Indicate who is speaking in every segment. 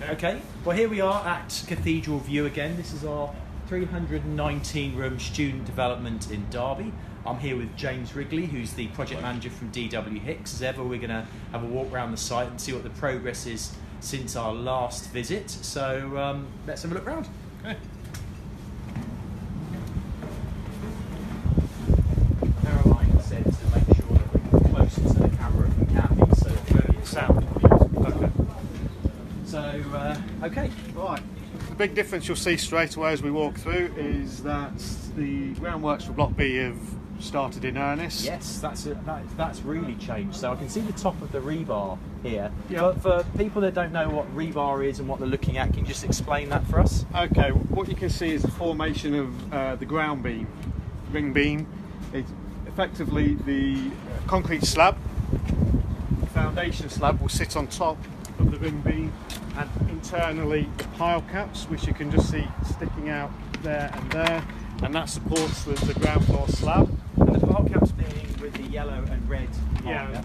Speaker 1: Okay, well here we are at Cathedral View again. This is our 319 room student development in Derby. I'm here with James Wrigley, who's the project manager from DW Hicks. As ever, we're going to have a walk around the site and see what the progress is since our last visit. So let's have a look round.
Speaker 2: Okay.
Speaker 1: Caroline said to make sure that we're closer to the camera if we can be, so the sound.
Speaker 2: Okay.
Speaker 1: So, okay.
Speaker 2: Right. The big difference you'll see straight away as we walk through is that the groundworks for Block B have started in earnest.
Speaker 1: Yes, that's really changed. So I can see the top of the rebar here.
Speaker 2: Yeah.
Speaker 1: But for people that don't know what rebar is and what they're looking at, can you just explain that for us?
Speaker 2: Okay, what you can see is the formation of the ground beam, ring beam. It's effectively the concrete slab. The foundation slab will sit on top of the ring beam, and internally the pile caps, which you can just see sticking out there and there, and that supports the ground floor slab.
Speaker 1: And the pile caps being with the yellow and red pile,
Speaker 2: Yeah.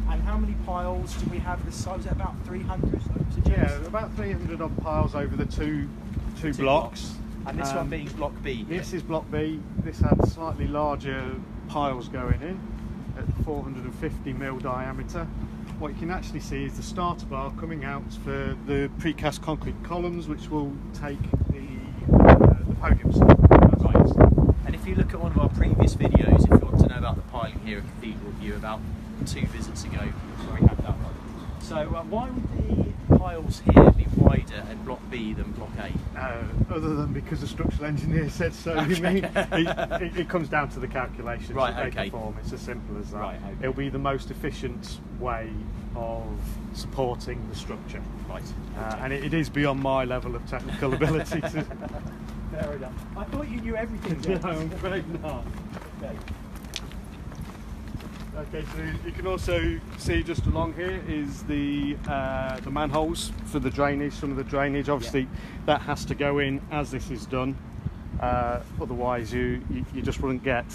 Speaker 1: And how many piles do we have this size? Is it about 300?
Speaker 2: Yeah, about 300 odd piles over the two blocks.
Speaker 1: And this one being Block B.
Speaker 2: This is Block B. This had slightly larger piles going in at 450mm diameter. What you can actually see is the starter bar coming out for the precast concrete columns, which will take the podium slab.
Speaker 1: Right. And if you look at one of our previous videos, if you want to know about the piling here at Cathedral View, about 2 visits ago, we had that one. So why would the piles here be wider in Block B than Block A?
Speaker 2: Other than because the structural engineer said so.
Speaker 1: Okay.
Speaker 2: You mean it comes down to the calculations
Speaker 1: Right,
Speaker 2: that they
Speaker 1: okay.
Speaker 2: perform. It's as simple as that.
Speaker 1: Right, okay.
Speaker 2: It'll be the most efficient way of supporting the structure.
Speaker 1: Right.
Speaker 2: And it is beyond my level of technical ability to...
Speaker 1: Fair enough. I thought you knew everything, James.
Speaker 2: No, I'm afraid not.
Speaker 1: Okay.
Speaker 2: Okay, so you can also see just along here is the manholes for the drainage. Some of the drainage, obviously, that has to go in as this is done. Otherwise, you just wouldn't get.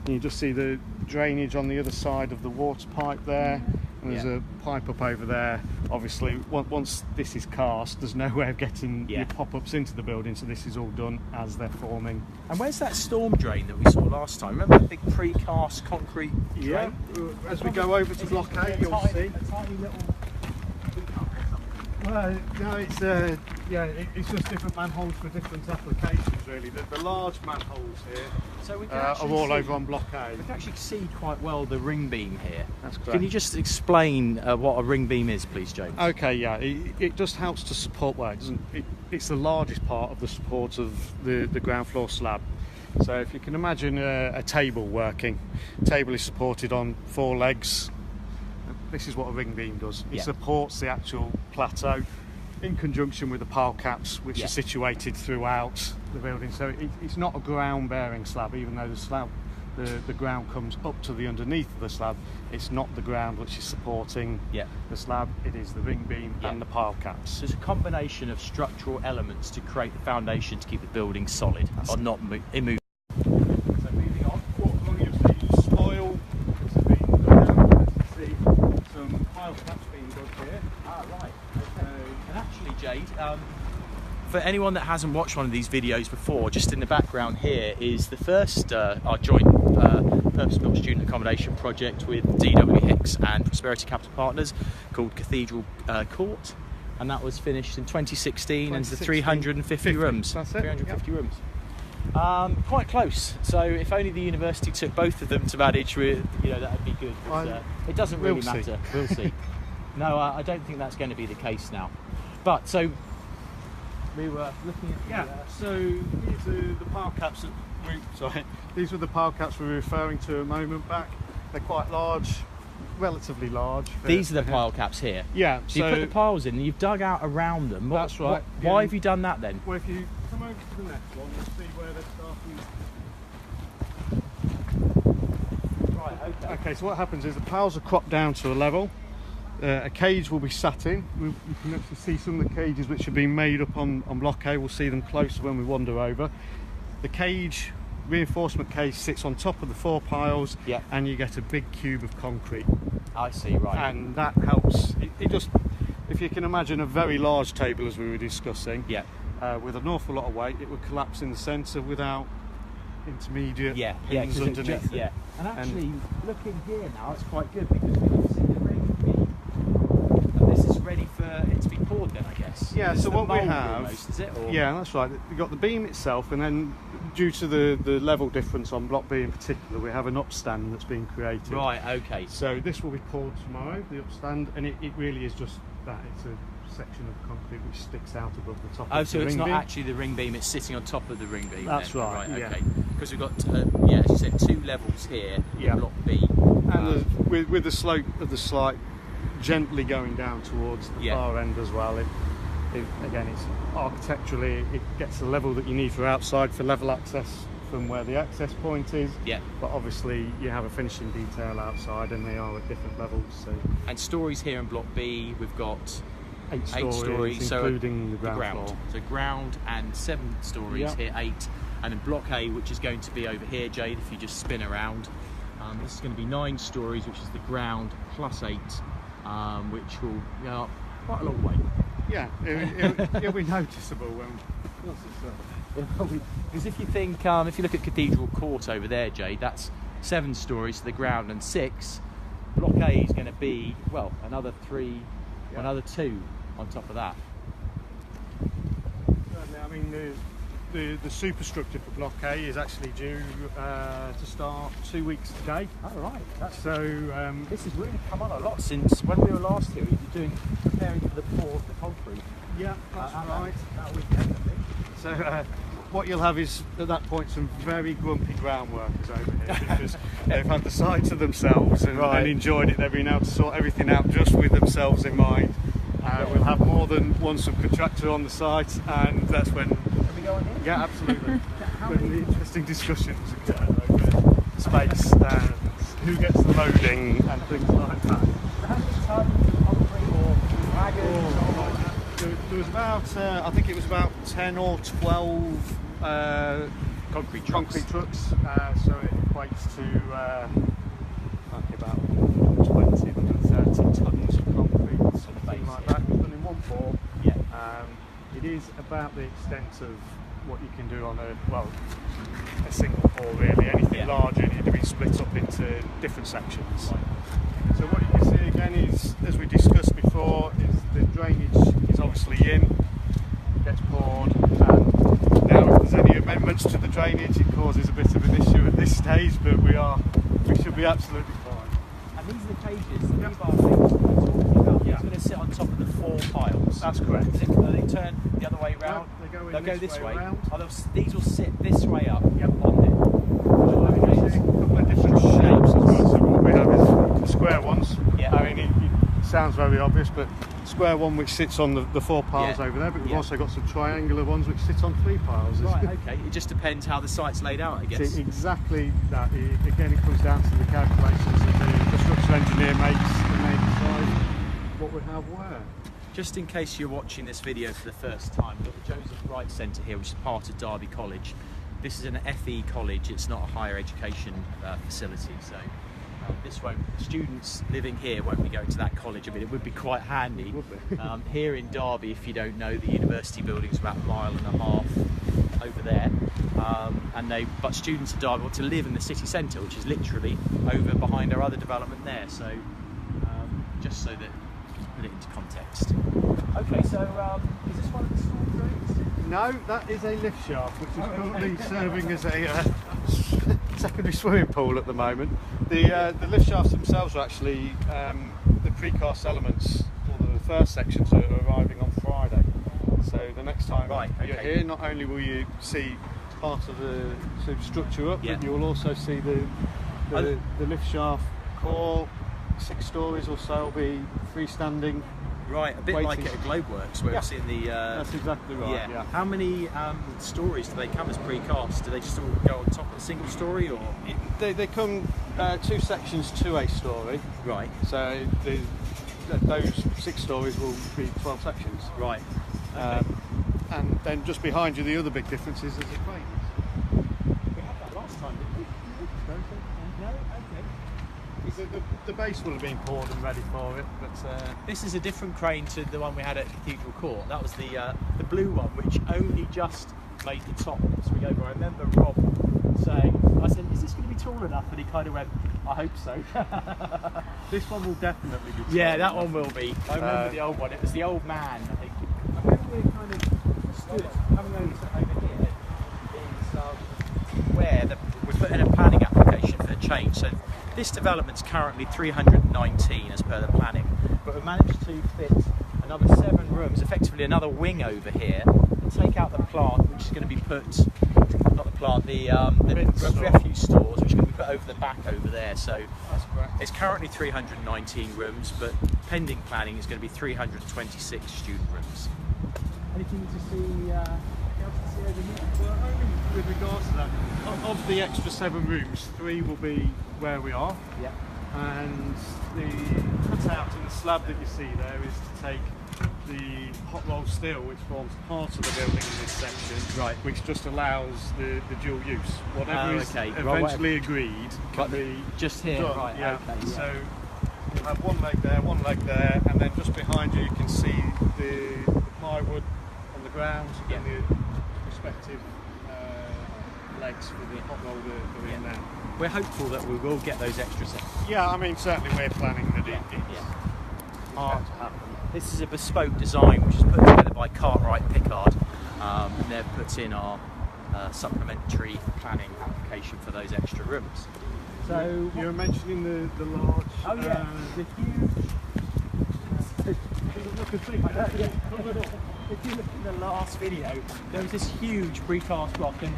Speaker 2: You just see the drainage on the other side of the water pipe there, and there's a pipe up over there. Obviously, once this is cast, there's no way of getting your pop-ups into the building, so this is all done as they're forming.
Speaker 1: And where's that storm drain that we saw last time? Remember that big precast concrete drain?
Speaker 2: Yeah, as we go over to Block A, you'll see.
Speaker 1: A tiny little...
Speaker 2: Well, no, it's just different manholes for different applications, really. The large manholes here
Speaker 1: So we can
Speaker 2: are all over on Block A.
Speaker 1: We can actually see quite well the ring beam here.
Speaker 2: That's correct.
Speaker 1: Can you just explain what a ring beam is, please, James?
Speaker 2: Okay, yeah, it just helps to support. Well, it's the largest part of the support of the ground floor slab. So if you can imagine a table working, the table is supported on 4 legs. This is what a ring beam does. It supports the actual plateau in conjunction with the pile caps, which are situated throughout the building. So it's not a ground bearing slab, even though the slab, the ground comes up to the underneath of the slab. It's not the ground which is supporting the slab, it is the ring beam and the pile caps.
Speaker 1: So it's a combination of structural elements to create the foundation to keep the building solid or not immovable.
Speaker 2: So moving on, walk along, you'll see spoil that's being done now. You see some pile caps being done here.
Speaker 1: Ah, right. Okay. And actually, Jade, for anyone that hasn't watched one of these videos before, just in the background here is the first, our joint Purpose Built Student Accommodation project with DW Hicks and Prosperity Capital Partners called Cathedral Court. And that was finished in 2016 and the 350 rooms.
Speaker 2: That's it.
Speaker 1: 350 rooms. Quite close. So if only the university took both of them to manage, that would be good. But, it doesn't really matter. We'll see. No, I don't think that's going to be the case now. But so we were looking at
Speaker 2: so these are the pile caps these were the pile caps we were referring to a moment back. They're quite large, relatively large.
Speaker 1: These are the pile caps here.
Speaker 2: Yeah.
Speaker 1: So you put the piles in and you've dug out around them.
Speaker 2: That's right.
Speaker 1: Why have you done that then?
Speaker 2: Well, if you come over to the next one, you'll see where they're starting.
Speaker 1: Right,
Speaker 2: Okay, so what happens is the piles are cropped down to a level. A cage will be sat in. You can actually see some of the cages which have been made up on Block A. We'll see them closer when we wander over. The cage, reinforcement cage, sits on top of the 4 piles, and you get a big cube of concrete.
Speaker 1: I see, right.
Speaker 2: And that helps. It if you can imagine a very large table as we were discussing,
Speaker 1: Yeah.
Speaker 2: with an awful lot of weight, it would collapse in the centre without intermediate pins
Speaker 1: 'cause
Speaker 2: underneath it.
Speaker 1: And actually, looking here now, it's quite good because we can see the ring beam. And this is ready for it to be poured then, I guess.
Speaker 2: Yeah,
Speaker 1: It's
Speaker 2: so
Speaker 1: the
Speaker 2: what we
Speaker 1: mould
Speaker 2: have,
Speaker 1: almost, is it? Or?
Speaker 2: yeah, that's right. You've got the beam itself, and then due to the level difference on block B in particular, we have an upstand that's been created.
Speaker 1: Right, okay.
Speaker 2: So this will be poured tomorrow, the upstand, and it really is just that. It's a section of concrete which sticks out above the top
Speaker 1: Oh,
Speaker 2: of
Speaker 1: so
Speaker 2: the
Speaker 1: it's
Speaker 2: ring
Speaker 1: not
Speaker 2: beam.
Speaker 1: actually the ring beam, it's sitting on top of the ring beam.
Speaker 2: That's
Speaker 1: then.
Speaker 2: right, yeah.
Speaker 1: Okay. Because we've got, as you said, 2 levels here
Speaker 2: Yeah.
Speaker 1: in block B.
Speaker 2: And with the slope of the slide gently going down towards the
Speaker 1: Yeah.
Speaker 2: far end as well. Again, it's architecturally, it gets the level that you need for outside for level access from where the access point is.
Speaker 1: Yeah.
Speaker 2: But obviously you have a finishing detail outside and they are at different levels. So
Speaker 1: And stories here in block B, we've got
Speaker 2: 8
Speaker 1: 8 stories, so
Speaker 2: including the ground floor.
Speaker 1: So ground and 7 stories
Speaker 2: Yeah.
Speaker 1: here, 8. And then block A, which is going to be over here, Jade, if you just spin around. This is going to be 9 stories, which is the ground plus 8, which will go up quite a long way.
Speaker 2: Yeah, it'll be noticeable when once it's up.
Speaker 1: Because if you think, if you look at Cathedral Court over there, Jade, that's 7 stories to the ground and 6. Block A is going to be, well, another 3,
Speaker 2: Yeah.
Speaker 1: another 2 on top of that.
Speaker 2: Certainly, I mean, the superstructure for Block A is actually due to start 2 weeks today.
Speaker 1: Oh, right.
Speaker 2: So
Speaker 1: This has really come on a lot since when we were last here. We were preparing for the pour of the concrete.
Speaker 2: yeah, that's right.
Speaker 1: That was definitely.
Speaker 2: So what you'll have is at that point some very grumpy ground workers over here because they've had the site to themselves and enjoyed it. They've been able to sort everything out just with themselves in mind. We'll have more than one subcontractor on the site, and that's when.
Speaker 1: Can we go on here?
Speaker 2: Yeah, absolutely. When the interesting discussions occur over space and who gets the loading and things like that.
Speaker 1: How many tons of concrete or wagons or like that?
Speaker 2: There was about, I think it was about 10 or 12
Speaker 1: Concrete trucks.
Speaker 2: So it equates to I think about 120, 130 tons of concrete, something like that. It was done in one pour.
Speaker 1: Yeah.
Speaker 2: It is about the extent of what you can do on a single pour really. Anything larger needs to be split up into different sections.
Speaker 1: Right.
Speaker 2: So what you can see again is, as we discussed before, is the drainage is obviously in, gets poured, and now if there's any amendments to the drainage it causes a bit of an issue at this stage, but we should be absolutely fine.
Speaker 1: And these are the cages, the rebar things that we're talking about. It's going to sit on top of the 4 piles.
Speaker 2: That's correct.
Speaker 1: Are they turn the other way round?
Speaker 2: No,
Speaker 1: They'll go this way.
Speaker 2: round.
Speaker 1: These will sit this way up on
Speaker 2: There's a couple of different shapes as well. So what we have is the square ones.
Speaker 1: Yeah.
Speaker 2: I mean, it sounds very obvious, but square one which sits on the 4 piles over there, but we've also got some triangular ones which sit on 3 piles.
Speaker 1: Right, okay. It just depends how the site's laid out, I guess.
Speaker 2: It's exactly that. Again, it comes down to the calculations that the structural engineer makes and they decide what we have where.
Speaker 1: Just in case you're watching this video for the first time, we've got the Joseph Wright Centre here, which is part of Derby College. This is an FE college, it's not a higher education facility, so students living here won't be going to that college. I mean, it would be quite handy.
Speaker 2: It would be.
Speaker 1: Here in Derby, if you don't know, the university building's about 1.5 miles over there. But students at Derby want to live in the city centre, which is literally over behind our other development there. So just so that put it into context. Okay, so is this one of the storage rooms?
Speaker 2: No, that is a lift shaft, which is currently serving as a secondary swimming pool at the moment. The lift shafts themselves are actually the precast elements for the first sections are arriving on Friday. So the next time you're here, not only will you see part of the structure up, but you'll also see the lift shaft core. 6 stories or so will be freestanding.
Speaker 1: Right, a bit
Speaker 2: waiting.
Speaker 1: like at Globeworks where we've seen the...
Speaker 2: That's exactly right, yeah.
Speaker 1: How many stories do they come as precast? Do they just all go on top of a single story, or...?
Speaker 2: They come 2 sections to a story.
Speaker 1: Right.
Speaker 2: So those 6 stories will be 12 sections.
Speaker 1: Right. Okay.
Speaker 2: And then just behind you, the other big difference is there's a crane.
Speaker 1: We had that last time, didn't we? No? Okay.
Speaker 2: The base will have been poured and ready for it, but
Speaker 1: this is a different crane to the one we had at Cathedral Court. That was the blue one, which only just made the top swing over. I remember Rob saying, I said, is this going to be tall enough? And he kind of went, I hope so.
Speaker 2: this one will definitely be tall.
Speaker 1: Yeah, that one will be. I remember the old one. It was the old man, I think. And when we kind of stood coming over here, is where we put in a planning application for a change. So this development's currently 319 as per the planning, but we've managed to fit another 7 rooms, effectively another wing over here, and take out the plant, which is going to be put, not the plant, the refuse stores, which are going to be put over the back over there. So it's currently 319 rooms, but pending planning is going to be 326 student rooms. Anything to see? Else to see over here?
Speaker 2: Well, only with regards to that, of the extra 7 rooms, 3 will be where we are.
Speaker 1: Yeah.
Speaker 2: And the cutout in the slab that you see there is to take the hot rolled steel, which forms part of the building in this section,
Speaker 1: right,
Speaker 2: which just allows the dual use. Whatever is eventually agreed can be
Speaker 1: just here,
Speaker 2: done.
Speaker 1: right?
Speaker 2: Yeah.
Speaker 1: Okay. Yeah.
Speaker 2: So you'll have one leg there, and then just behind you can see the plywood on the ground and the respective legs for the hot roller that are in there.
Speaker 1: We're hopeful that we will get those extra sets.
Speaker 2: Yeah, I mean, certainly we're planning that it's
Speaker 1: going
Speaker 2: to happen.
Speaker 1: This is a bespoke design which is put together by Cartwright Pickard, and they've put in our supplementary planning application for those extra rooms. So
Speaker 2: you were mentioning the large.
Speaker 1: Oh yeah, the huge. If you look in the last video, there was this huge precast block, and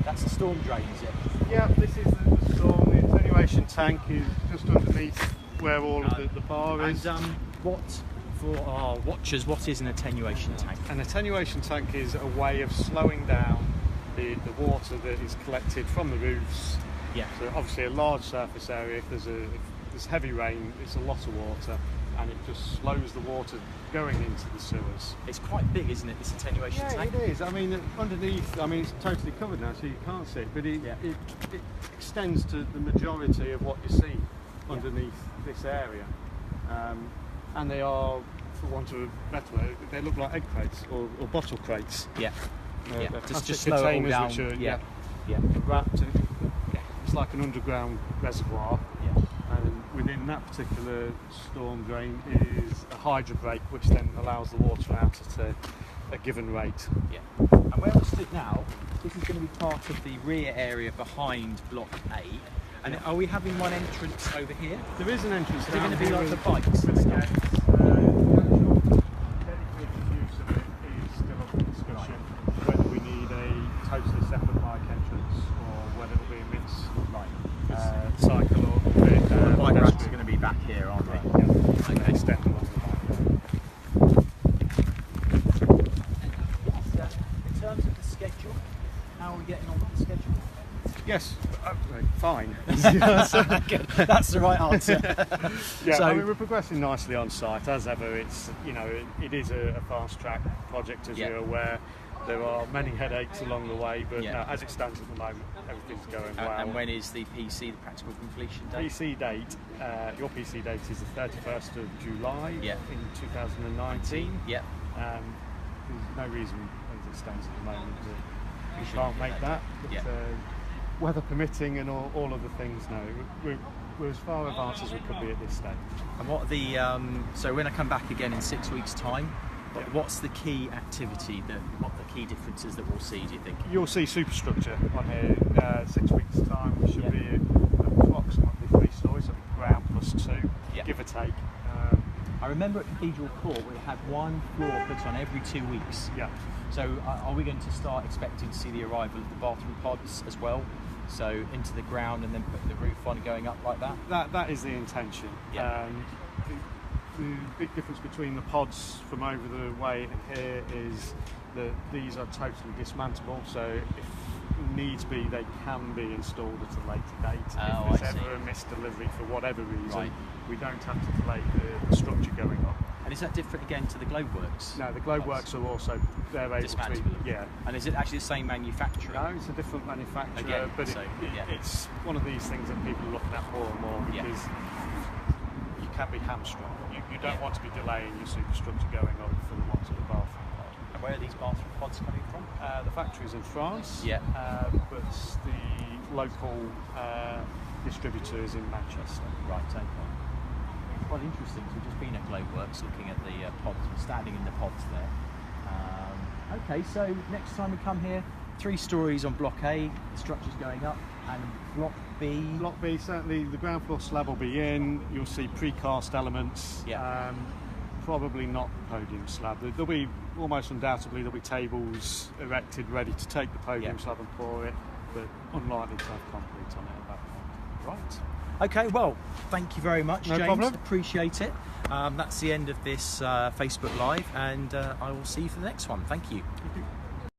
Speaker 1: that's the storm drain, is it?
Speaker 2: Yeah, this is the storm. The attenuation tank is just underneath where all of the bar is.
Speaker 1: And what, for our watchers, what is an attenuation tank?
Speaker 2: An attenuation tank is a way of slowing down the water that is collected from the roofs.
Speaker 1: Yeah.
Speaker 2: So obviously a large surface area, if there's heavy rain, it's a lot of water, and it just slows the water going into the sewers.
Speaker 1: It's quite big, isn't it, this attenuation tank?
Speaker 2: Yeah, it is. I mean, underneath, I mean, it's totally covered now, so you can't see it, but it extends to the majority of what you see underneath this area. And they are, for want of a better word, they look like egg crates or bottle crates.
Speaker 1: Yeah.
Speaker 2: Just
Speaker 1: slow it all down.
Speaker 2: which are wrapped in, it's like an underground reservoir.
Speaker 1: Yeah.
Speaker 2: And within that particular storm drain is a hydro brake, which then allows the water out at a given rate.
Speaker 1: Yeah. And where we're stood now, this is going to be part of the rear area behind Block A. And are we having one entrance over here?
Speaker 2: There is an entrance.
Speaker 1: Is it going to be like
Speaker 2: the
Speaker 1: the bikes and stuff?
Speaker 2: Dedicated use of it is still up for discussion. Whether we need a totally separate bike entrance or whether it'll be a mixed cycle or
Speaker 1: The bike racks are going to be back here, aren't they?
Speaker 2: Yeah.
Speaker 1: Okay.
Speaker 2: Extend along the bike.
Speaker 1: In terms of the schedule, how are we getting on with the schedule?
Speaker 2: Yes, fine.
Speaker 1: That's the right answer.
Speaker 2: Yeah,
Speaker 1: So,
Speaker 2: I mean, we're progressing nicely on site as ever. It's it is a fast track project, as you're aware. There are many headaches along the way, but as it stands at the moment, everything's going well.
Speaker 1: And when is the PC, the practical completion date?
Speaker 2: PC date, your PC date is the 31st of July in 2019.
Speaker 1: Yeah.
Speaker 2: There's no reason as it stands at the moment that we can't make that. But, weather permitting and all of the things, no. We're as far advanced as we could be at this stage.
Speaker 1: And what the so when I come back again in 6 weeks' time, what's the key activity what the key differences that we'll see, do you think?
Speaker 2: You'll see superstructure on here. 6 weeks' time we should be approximately 3 stories, so ground plus 2, give or take.
Speaker 1: I remember at Cathedral Court we had one floor put on every 2 weeks.
Speaker 2: Yeah.
Speaker 1: So are we going to start expecting to see the arrival of the bathroom pods as well? So into the ground and then put the roof on going up like that?
Speaker 2: That is the intention.
Speaker 1: Yeah.
Speaker 2: The big difference between the pods from over the way and here is that these are totally dismantleable, so if needs be they can be installed at a later date. If there's ever a missed delivery for whatever reason, we don't have to delay the structure going up.
Speaker 1: And is that different again to the Globeworks?
Speaker 2: No, the Globeworks are also, they're able to be, yeah.
Speaker 1: And is it actually the same manufacturer?
Speaker 2: No, it's a different manufacturer,
Speaker 1: Again,
Speaker 2: but
Speaker 1: so,
Speaker 2: it's one of these things that people are looking at more and more because you can be hamstrung. You don't want to be delaying your superstructure going up for the ones at the bathroom pod.
Speaker 1: And where are these bathroom pods coming from?
Speaker 2: The factory's in France,
Speaker 1: Yeah.
Speaker 2: but the local distributor is in Manchester.
Speaker 1: Right, okay. Quite interesting. So we've just been at Globeworks looking at the pods, standing in the pods there. Okay, so next time we come here, 3 stories on Block A, the structure's going up, and Block B...
Speaker 2: Block B, certainly the ground floor slab will be in, you'll see precast elements, probably not podium slab. There'll be, almost undoubtedly, there'll be tables erected ready to take the podium slab and pour it, but unlikely to have concrete on it at that point.
Speaker 1: Right. Okay, well, thank you very much,
Speaker 2: No
Speaker 1: James.
Speaker 2: problem.
Speaker 1: Appreciate it. That's the end of this Facebook Live, and I will see you for the next one. Thank you.
Speaker 2: Thank you.